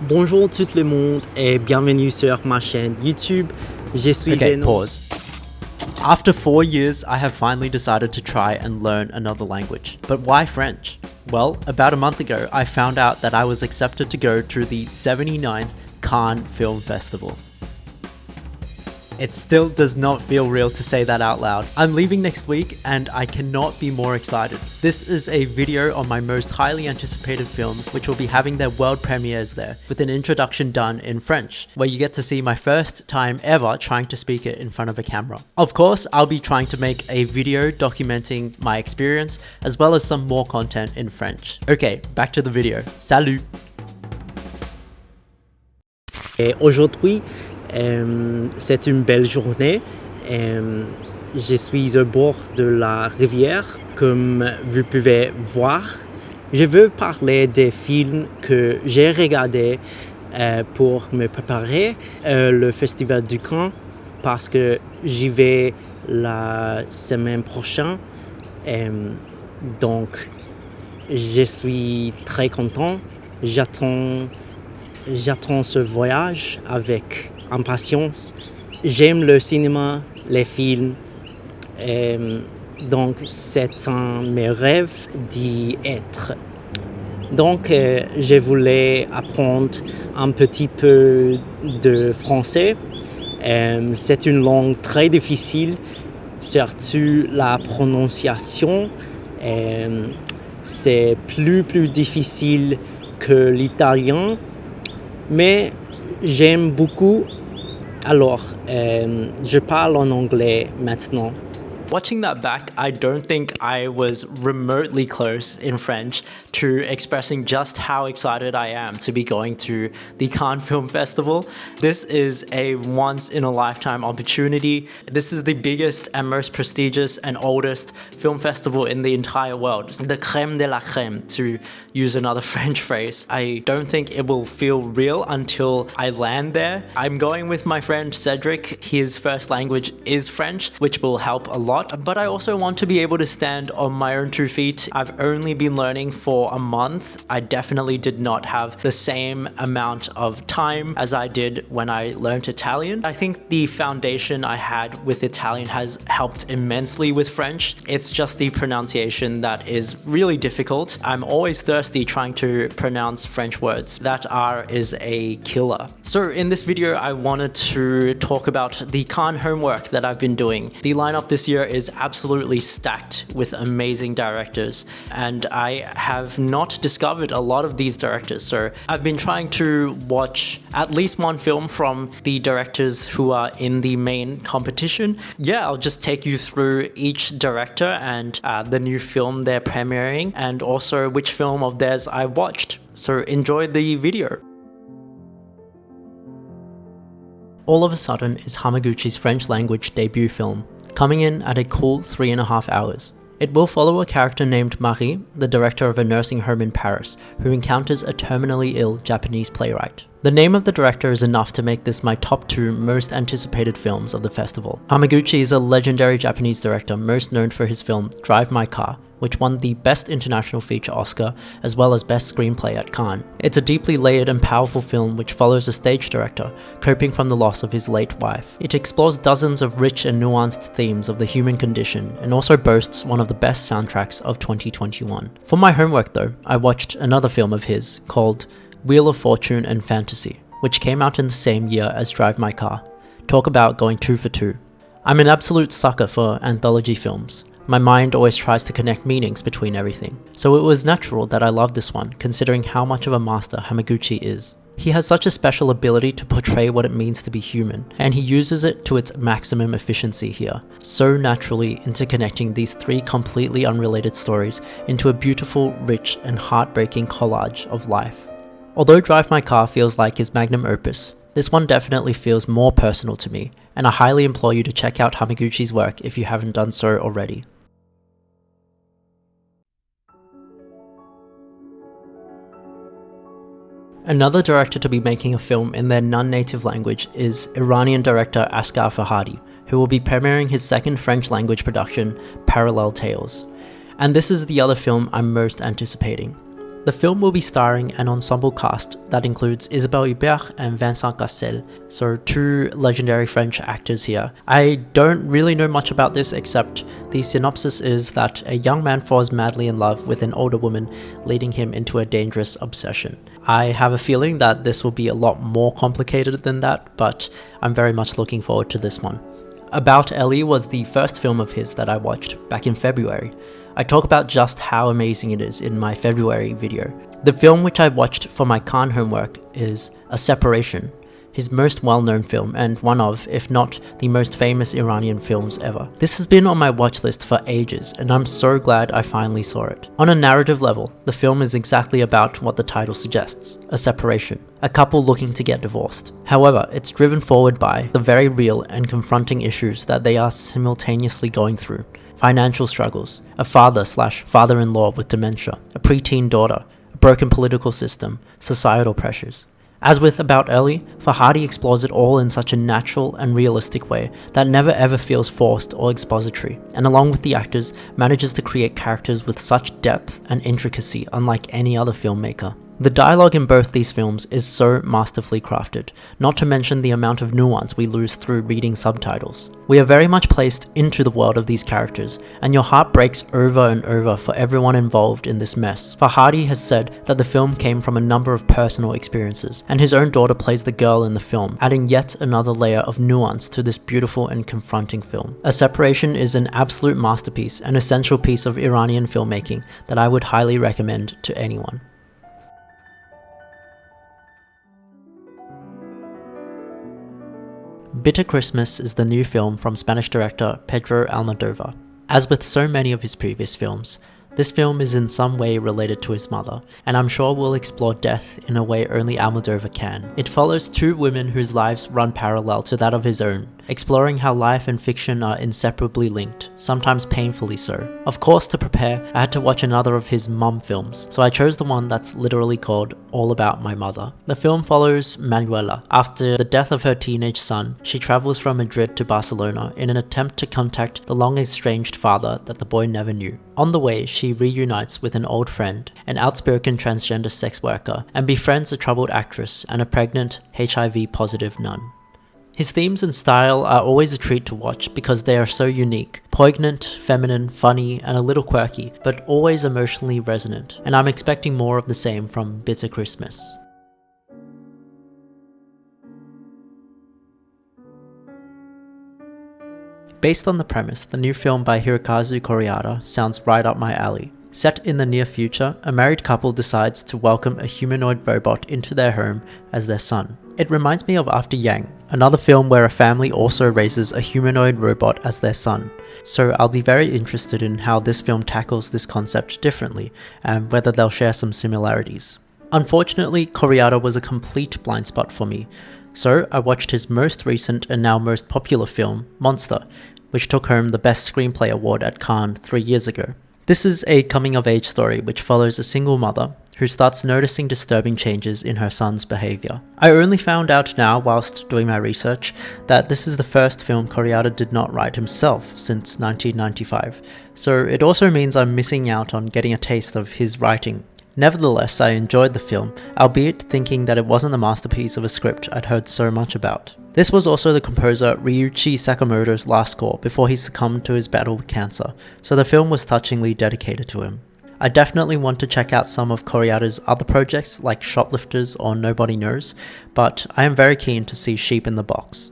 Bonjour tout le monde et bienvenue sur ma chaîne YouTube. Je suis Okay, pause. After 4 years, I have finally decided to try and learn another language. But why French? Well, about a month ago, I found out that I was accepted to go to the 79th Cannes Film Festival. It still does not feel real to say that out loud. I'm leaving next week and I cannot be more excited. This is a video on my most highly anticipated films which will be having their world premieres there, with an introduction done in French, where you get to see my first time ever trying to speak it in front of a camera. Of course, I'll be trying to make a video documenting my experience, as well as some more content in French. Okay, back to the video. Salut! Et aujourd'hui, c'est une belle journée. Je suis au bord de la rivière, comme vous pouvez voir. Je veux parler des films que j'ai regardés pour me préparer le Festival du Cannes, parce que j'y vais la semaine prochaine. Donc, je suis très content. J'attends ce voyage avec impatience. J'aime le cinéma, les films, donc c'est un de mes rêves d'y être. Donc je voulais apprendre un petit peu de français. C'est une langue très difficile, surtout la prononciation. C'est plus difficile que l'italien. Mais j'aime beaucoup, alors je parle en anglais maintenant. Watching that back, I don't think I was remotely close in French to expressing just how excited I am to be going to the Cannes Film Festival. This is a once-in-a-lifetime opportunity. This is the biggest and most prestigious and oldest film festival in the entire world. The crème de la crème, to use another French phrase. I don't think it will feel real until I land there. I'm going with my friend Cedric. His first language is French, which will help a lot. But I also want to be able to stand on my own 2 feet. I've only been learning for a month. I definitely did not have the same amount of time as I did when I learned Italian. I think the foundation I had with Italian has helped immensely with French. It's just the pronunciation that is really difficult. I'm always thirsty trying to pronounce French words. That R is a killer. So in this video, I wanted to talk about the Cannes homework that I've been doing. The lineup this year is absolutely stacked with amazing directors, and I have not discovered a lot of these directors, so I've been trying to watch at least one film from the directors who are in the main competition. Yeah, I'll just take you through each director and the new film they're premiering, and also which film of theirs I watched. So enjoy the video. All of a Sudden is Hamaguchi's French language debut film, coming in at a cool 3.5 hours. It will follow a character named Marie, the director of a nursing home in Paris, who encounters a terminally ill Japanese playwright. The name of the director is enough to make this my top 2 most anticipated films of the festival. Hamaguchi is a legendary Japanese director most known for his film Drive My Car, which won the Best International Feature Oscar as well as Best Screenplay at Cannes. It's a deeply layered and powerful film which follows a stage director coping from the loss of his late wife. It explores dozens of rich and nuanced themes of the human condition and also boasts one of the best soundtracks of 2021. For my homework though, I watched another film of his called Wheel of Fortune and Fantasy, which came out in the same year as Drive My Car. Talk about going 2 for 2. I'm an absolute sucker for anthology films. My mind always tries to connect meanings between everything, so it was natural that I loved this one, considering how much of a master Hamaguchi is. He has such a special ability to portray what it means to be human, and he uses it to its maximum efficiency here, so naturally interconnecting these 3 completely unrelated stories into a beautiful, rich, and heartbreaking collage of life. Although Drive My Car feels like his magnum opus, this one definitely feels more personal to me, and I highly implore you to check out Hamaguchi's work if you haven't done so already. Another director to be making a film in their non-native language is Iranian director Asghar Farhadi, who will be premiering his second French language production, Parallel Tales. And this is the other film I'm most anticipating. The film will be starring an ensemble cast that includes Isabelle Huppert and Vincent Cassel, so two legendary French actors here. I don't really know much about this except the synopsis is that a young man falls madly in love with an older woman, leading him into a dangerous obsession. I have a feeling that this will be a lot more complicated than that, but I'm very much looking forward to this one. About Ellie was the first film of his that I watched back in February. I talk about just how amazing it is in my February video. The film which I watched for my Cannes homework is A Separation, his most well-known film and one of, if not the most famous Iranian films ever. This has been on my watch list for ages and I'm so glad I finally saw it. On a narrative level, the film is exactly about what the title suggests, a separation, a couple looking to get divorced. However, it's driven forward by the very real and confronting issues that they are simultaneously going through. Financial struggles, a father/father-in-law with dementia, a preteen daughter, a broken political system, societal pressures. As with About Ellie, Farhadi explores it all in such a natural and realistic way that never ever feels forced or expository, and along with the actors, manages to create characters with such depth and intricacy unlike any other filmmaker. The dialogue in both these films is so masterfully crafted, not to mention the amount of nuance we lose through reading subtitles. We are very much placed into the world of these characters, and your heart breaks over and over for everyone involved in this mess. Farhadi has said that the film came from a number of personal experiences, and his own daughter plays the girl in the film, adding yet another layer of nuance to this beautiful and confronting film. A Separation is an absolute masterpiece, an essential piece of Iranian filmmaking that I would highly recommend to anyone. Bitter Christmas is the new film from Spanish director Pedro Almodóvar. As with so many of his previous films, this film is in some way related to his mother, and I'm sure will explore death in a way only Almodóvar can. It follows two women whose lives run parallel to that of his own, exploring how life and fiction are inseparably linked, sometimes painfully so. Of course, to prepare, I had to watch another of his mum films, so I chose the one that's literally called All About My Mother. The film follows Manuela. After the death of her teenage son, she travels from Madrid to Barcelona in an attempt to contact the long-estranged father that the boy never knew. On the way, she reunites with an old friend, an outspoken transgender sex worker, and befriends a troubled actress and a pregnant, HIV-positive nun. His themes and style are always a treat to watch because they are so unique, poignant, feminine, funny, and a little quirky, but always emotionally resonant, and I'm expecting more of the same from Bitter Christmas. Based on the premise, the new film by Hirokazu Kore-eda sounds right up my alley. Set in the near future, a married couple decides to welcome a humanoid robot into their home as their son. It reminds me of After Yang, another film where a family also raises a humanoid robot as their son. So I'll be very interested in how this film tackles this concept differently, and whether they'll share some similarities. Unfortunately, Kore-eda was a complete blind spot for me, so I watched his most recent and now most popular film, Monster, which took home the Best Screenplay award at Cannes 3 years ago. This is a coming-of-age story which follows a single mother who starts noticing disturbing changes in her son's behaviour. I only found out now whilst doing my research that this is the first film Kore-eda did not write himself since 1995, so it also means I'm missing out on getting a taste of his writing. Nevertheless, I enjoyed the film, albeit thinking that it wasn't the masterpiece of a script I'd heard so much about. This was also the composer Ryuichi Sakamoto's last score before he succumbed to his battle with cancer, so the film was touchingly dedicated to him. I definitely want to check out some of Kore-eda's other projects like Shoplifters or Nobody Knows, but I am very keen to see Sheep in the Box.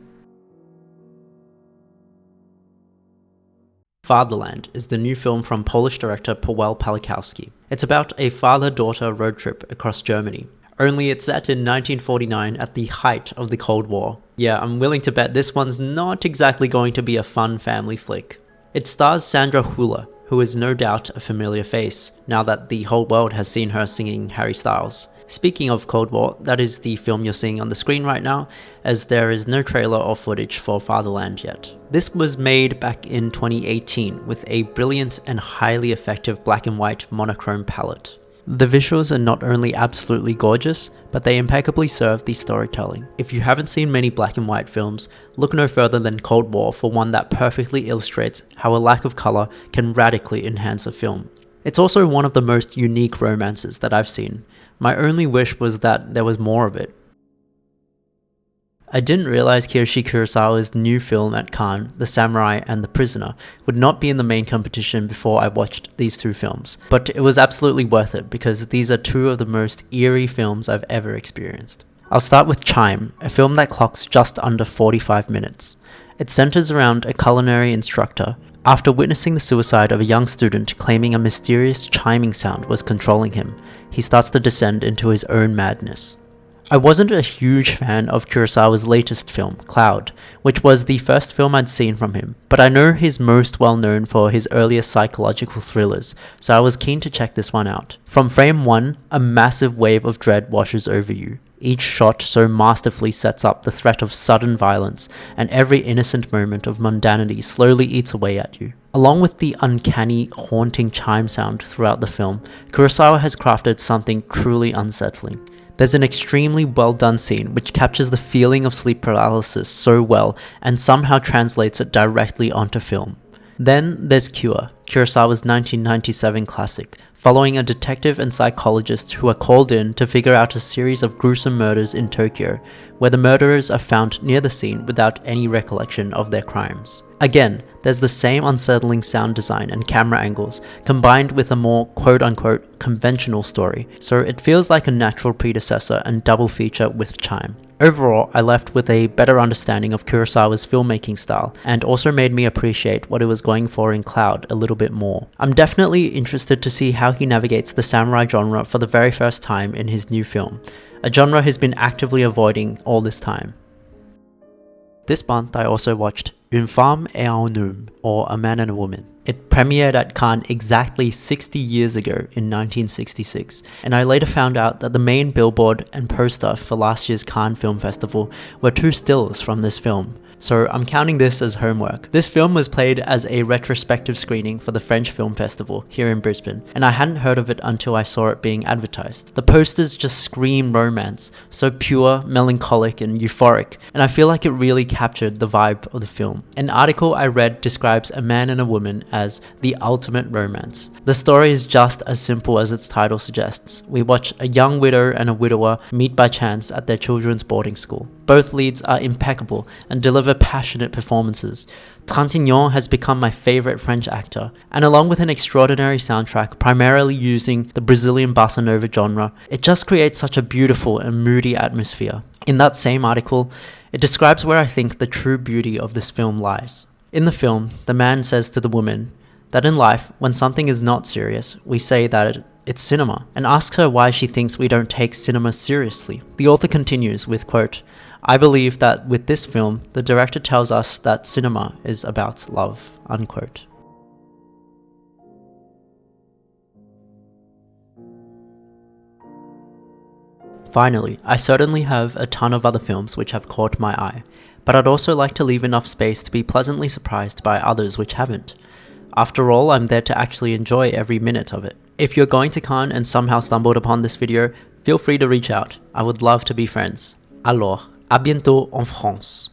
Fatherland is the new film from Polish director Paweł Pawlikowski. It's about a father-daughter road trip across Germany. Only it's set in 1949 at the height of the Cold War. Yeah, I'm willing to bet this one's not exactly going to be a fun family flick. It stars Sandra Hüller, who is no doubt a familiar face, now that the whole world has seen her singing Harry Styles. Speaking of Cold War, that is the film you're seeing on the screen right now, as there is no trailer or footage for Fatherland yet. This was made back in 2018 with a brilliant and highly effective black and white monochrome palette. The visuals are not only absolutely gorgeous, but they impeccably serve the storytelling. If you haven't seen many black and white films, look no further than Cold War for one that perfectly illustrates how a lack of color can radically enhance a film. It's also one of the most unique romances that I've seen. My only wish was that there was more of it. I didn't realize Kiyoshi Kurosawa's new film at Cannes, The Samurai and the Prisoner, would not be in the main competition before I watched these two films, but it was absolutely worth it because these are two of the most eerie films I've ever experienced. I'll start with Chime, a film that clocks just under 45 minutes. It centers around a culinary instructor. After witnessing the suicide of a young student claiming a mysterious chiming sound was controlling him, he starts to descend into his own madness. I wasn't a huge fan of Kurosawa's latest film, Cloud, which was the first film I'd seen from him, but I know he's most well known for his earlier psychological thrillers, so I was keen to check this one out. From frame 1, a massive wave of dread washes over you. Each shot so masterfully sets up the threat of sudden violence, and every innocent moment of mundanity slowly eats away at you. Along with the uncanny, haunting chime sound throughout the film, Kurosawa has crafted something truly unsettling. There's an extremely well done scene which captures the feeling of sleep paralysis so well and somehow translates it directly onto film. Then there's Cure, Kurosawa's 1997 classic, following a detective and psychologist who are called in to figure out a series of gruesome murders in Tokyo, where the murderers are found near the scene without any recollection of their crimes. Again, there's the same unsettling sound design and camera angles, combined with a more quote-unquote conventional story, so it feels like a natural predecessor and double feature with Chime. Overall, I left with a better understanding of Kurosawa's filmmaking style, and also made me appreciate what it was going for in Cloud a little bit more. I'm definitely interested to see how he navigates the samurai genre for the very first time in his new film, a genre he's been actively avoiding all this time. This month I also watched Une femme et un homme, or A Man and a Woman. It premiered at Cannes exactly 60 years ago in 1966, and I later found out that the main billboard and poster for last year's Cannes Film Festival were two stills from this film. So I'm counting this as homework. This film was played as a retrospective screening for the French Film Festival here in Brisbane, and I hadn't heard of it until I saw it being advertised. The posters just scream romance, so pure, melancholic, and euphoric, and I feel like it really captured the vibe of the film. An article I read describes A Man and a Woman as the ultimate romance. The story is just as simple as its title suggests. We watch a young widow and a widower meet by chance at their children's boarding school. Both leads are impeccable and deliver passionate performances. Trintignant has become my favorite French actor, and along with an extraordinary soundtrack primarily using the Brazilian bossa nova genre, it just creates such a beautiful and moody atmosphere. In that same article, it describes where I think the true beauty of this film lies. In the film, the man says to the woman that in life, when something is not serious, we say that it's cinema, and asks her why she thinks we don't take cinema seriously. The author continues with, quote, "I believe that with this film, the director tells us that cinema is about love," unquote. Finally, I certainly have a ton of other films which have caught my eye, but I'd also like to leave enough space to be pleasantly surprised by others which haven't. After all, I'm there to actually enjoy every minute of it. If you're going to Cannes and somehow stumbled upon this video, feel free to reach out. I would love to be friends. Alors, à bientôt en France.